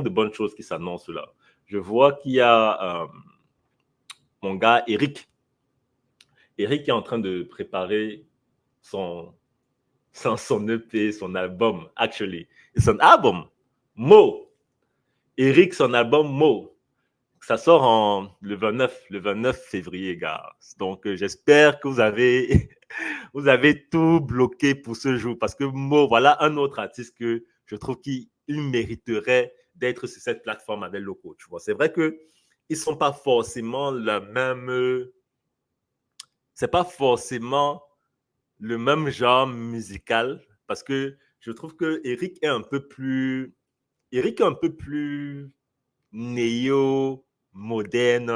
de bonnes choses qui s'annoncent là. Je vois qu'il y a mon gars Eric. Eric est en train de préparer son, son EP, son album, actually. Son album, Mo. Eric, son album Mo. Ça sort le 29 février, gars. Donc, j'espère que vous avez tout bloqué pour ce jour. Parce que Mo, voilà un autre artiste que je trouve qu'il mériterait d'être sur cette plateforme avec Loco. Tu vois, c'est vrai qu'ils ne sont pas forcément la même. C'est pas forcément le même genre musical. Parce que je trouve que Eric est un peu plus. Eric est un peu plus néo-moderne,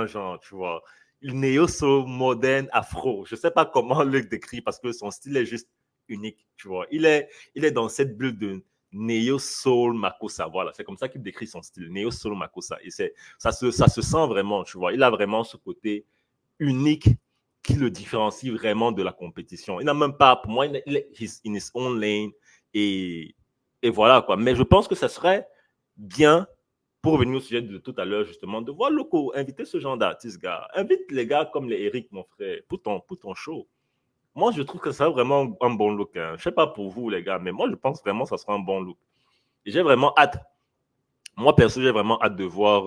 genre, tu vois. Néo-soul, moderne, afro. Je sais pas comment le décrire parce que son style est juste unique, tu vois. Il est dans cette bulle de néo-soul Makossa, voilà. C'est comme ça qu'il décrit son style, néo-soul Makossa. Et ça se sent vraiment, tu vois. Il a vraiment ce côté unique qui le différencie vraiment de la compétition. Il n'a même pas, pour moi, il est in his own lane et, et voilà, quoi. Mais je pense que ça serait bien pour revenir au sujet de tout à l'heure, justement, de voir Loco, inviter ce genre d'artistes, gars. Invite les gars comme les Eric, mon frère, pour ton show. Moi, je trouve que ça a vraiment un bon look. Hein. Je sais pas pour vous, les gars, mais moi, je pense vraiment que ça sera un bon look. Et j'ai vraiment hâte. Moi, perso, j'ai vraiment hâte de voir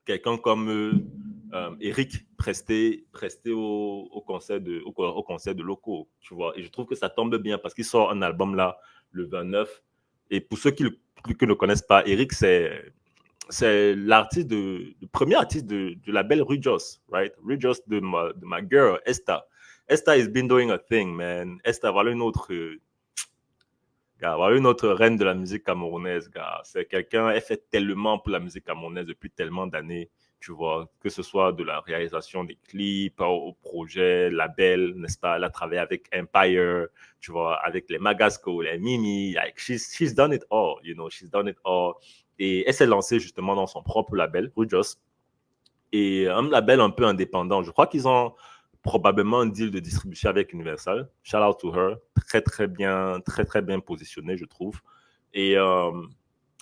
quelqu'un comme Eric prester au concert de Loco, tu vois. Et je trouve que ça tombe bien parce qu'il sort un album là le 29. Et pour ceux qui ne connaissent pas, Eric, c'est le premier artiste du label Rujos, right? Rujos de ma girl, Esta. Esta has been doing a thing, man. Esta, voilà une autre reine de la musique camerounaise, gars. C'est quelqu'un, elle fait tellement pour la musique camerounaise depuis tellement d'années, tu vois, que ce soit de la réalisation des clips, au projet, label, n'est-ce pas? Elle a travaillé avec Empire, tu vois, avec les Magasco, les Mimi, like, she's done it all, you know, she's done it all. Et elle s'est lancée justement dans son propre label, Rujos, et un label un peu indépendant. Je crois qu'ils ont probablement un deal de distribution avec Universal. Shout out to her. Très bien positionné, je trouve. Et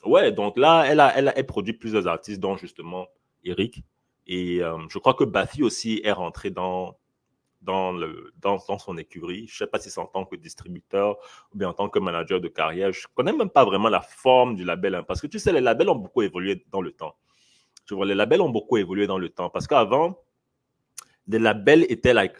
ouais, donc là, elle produit plusieurs artistes, dont justement Eric. Et je crois que Bafi aussi est rentré dans son écurie. Je ne sais pas si c'est en tant que distributeur ou bien en tant que manager de carrière. Je ne connais même pas vraiment la forme du label. Hein, parce que tu sais, les labels ont beaucoup évolué dans le temps. Tu vois, les labels ont beaucoup évolué dans le temps. Parce qu'avant, les labels étaient like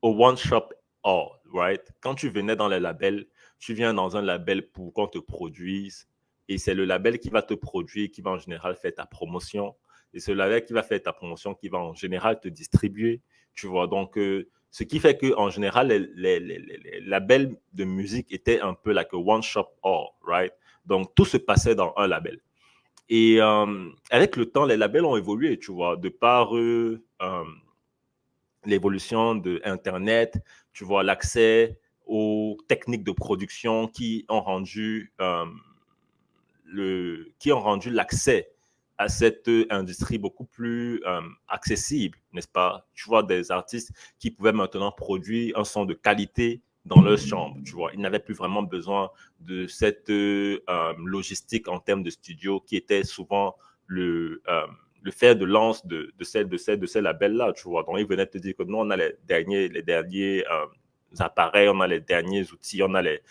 a one shop all, right? Quand tu venais dans les labels, tu viens dans un label pour qu'on te produise et c'est le label qui va te produire, qui va en général faire ta promotion. Et c'est le label qui va faire ta promotion, qui va en général te distribuer, tu vois. Donc, ce qui fait qu'en général, les labels de musique étaient un peu like a one shop all, right? Donc, tout se passait dans un label. Et avec le temps, les labels ont évolué, tu vois, de par l'évolution de Internet, tu vois, l'accès aux techniques de production qui ont rendu l'accès à cette industrie beaucoup plus accessible, n'est-ce pas? Tu vois, des artistes qui pouvaient maintenant produire un son de qualité dans leur chambre, tu vois. Ils n'avaient plus vraiment besoin de cette logistique en termes de studio qui était souvent le fer de lance de ces labels-là, tu vois. Donc, ils venaient te dire que nous, on a les derniers appareils, on a les derniers outils, on a les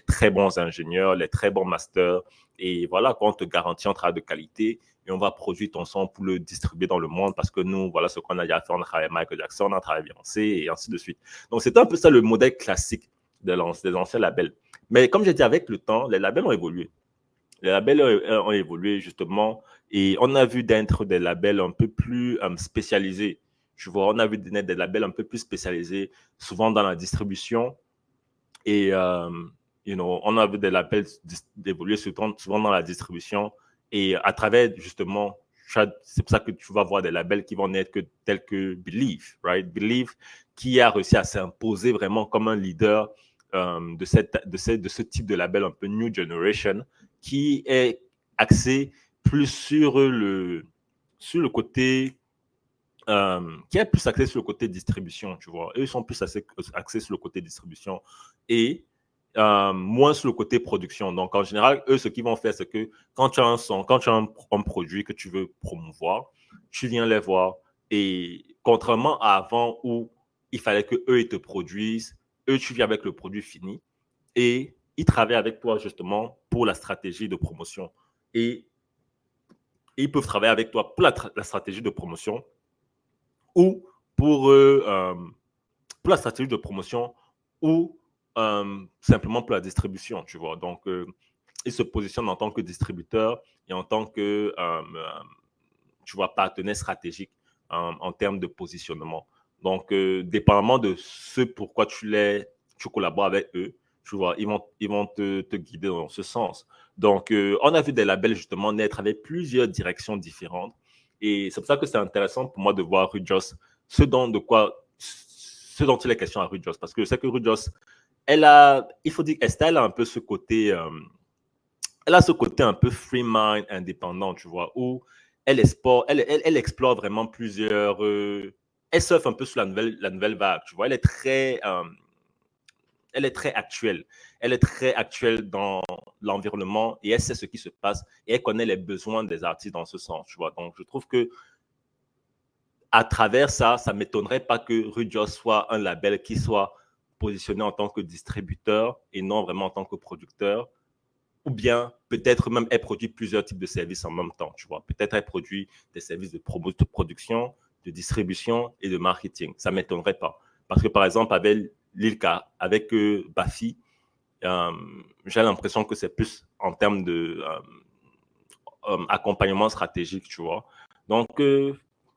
très bons ingénieurs, les très bons masters. Et voilà, quand on te garantit un travail de qualité et on va produire ton son pour le distribuer dans le monde parce que nous, voilà ce qu'on a déjà fait. On a travaillé Michael Jackson, on a travaillé Beyoncé et ainsi de suite. Donc, c'était un peu ça le modèle classique des anciens labels. Mais comme j'ai dit, avec le temps, les labels ont évolué. Les labels ont évolué justement et on a vu d'être des labels un peu plus spécialisés. Tu vois, on a vu des labels un peu plus spécialisés, souvent dans la distribution. Et on a vu des labels évoluer souvent dans la distribution. Et à travers justement, c'est pour ça que tu vas voir des labels qui vont naître tels que Believe, right? Believe qui a réussi à s'imposer vraiment comme un leader de ce type de label un peu New Generation qui est axé plus sur le côté qui est plus axé sur le côté distribution, tu vois. Eux, ils sont plus axés sur le côté distribution. Et moins sur le côté production. Donc, en général, eux, ce qu'ils vont faire, c'est que quand tu as un son, quand tu as un produit que tu veux promouvoir, tu viens les voir. Et contrairement à avant où il fallait qu'eux, ils te produisent, eux, tu viens avec le produit fini et ils travaillent avec toi justement pour la stratégie de promotion. Et ils peuvent travailler avec toi pour la stratégie de promotion ou pour, pour la stratégie de promotion ou simplement pour la distribution, tu vois. Donc, ils se positionnent en tant que distributeur et en tant que, tu vois, partenaire stratégique en termes de positionnement. Donc, dépendamment de ce pourquoi tu collabores avec eux, tu vois, ils vont te guider dans ce sens. Donc, on a vu des labels justement naître avec plusieurs directions différentes. Et c'est pour ça que c'est intéressant pour moi de voir Rujos, ce dont il est question à Rujos. Parce que je sais que Rujos, il faut dire qu'Estelle a un peu ce côté, elle a ce côté un peu free mind, indépendant, tu vois, où elle explore vraiment plusieurs, elle surfe un peu sur la nouvelle vague, tu vois, elle est très actuelle. Elle est très actuelle dans l'environnement et elle sait ce qui se passe et elle connaît les besoins des artistes dans ce sens, tu vois. Donc, je trouve que à travers ça, ça ne m'étonnerait pas que Rujos soit un label qui soit positionné en tant que distributeur et non vraiment en tant que producteur. Ou bien peut-être même elle produit plusieurs types de services en même temps, tu vois. Peut-être elle produit des services de production, de distribution et de marketing. Ça ne m'étonnerait pas. Parce que par exemple, avec Lilka, avec Bafi, j'ai l'impression que c'est plus en termes de accompagnement stratégique, tu vois. Donc,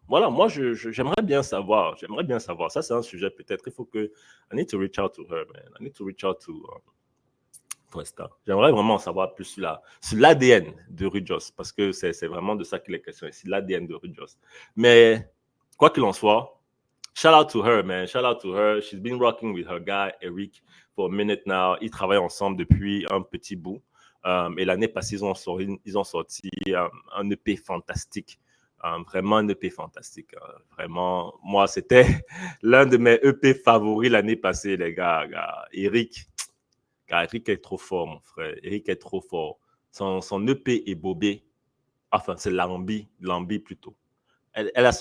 voilà, moi, j'aimerais bien savoir. J'aimerais bien savoir. Ça, c'est un sujet peut-être. Il faut que. I need to reach out to her, man. I need to reach out to Toesta. J'aimerais vraiment en savoir plus sur l'ADN de Rujos, parce que c'est vraiment de ça qu'il est question ici, l'ADN de Rujos. Mais quoi qu'il en soit, shout out to her, man. Shout out to her. She's been rocking with her guy, Eric, for a minute now. Ils travaillent ensemble depuis un petit bout. Et l'année passée, ils ont sorti un EP fantastique. Vraiment un EP fantastique. Vraiment, moi, c'était l'un de mes EP favoris l'année passée, les gars. Eric, car Eric est trop fort, mon frère. Eric est trop fort. Son EP est bobé. Enfin, c'est Lambi plutôt.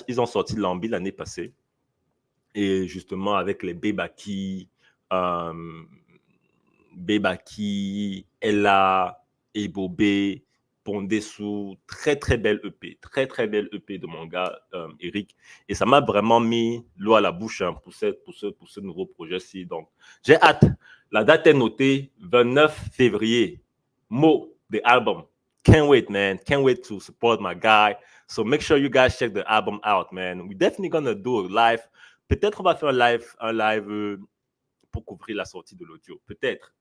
Ils ont sorti Lambi l'année passée. Et justement, avec les Bebaki, euh, Ella, Ebobé, Pondessou, très très belle EP, très très belle EP de mon gars Eric. Et ça m'a vraiment mis l'eau à la bouche hein, pour ce nouveau projet-ci. Donc, j'ai hâte. La date est notée 29 février. Mo, the album. Can't wait, man. Can't wait to support my guy. So make sure you guys check the album out, man. We're definitely gonna do a live. Peut-être on va faire un live pour couvrir la sortie de l'audio. Peut-être.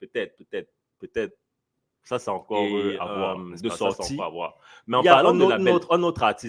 Ça, c'est encore à voir. De sortie. Mais en parlant de un autre artiste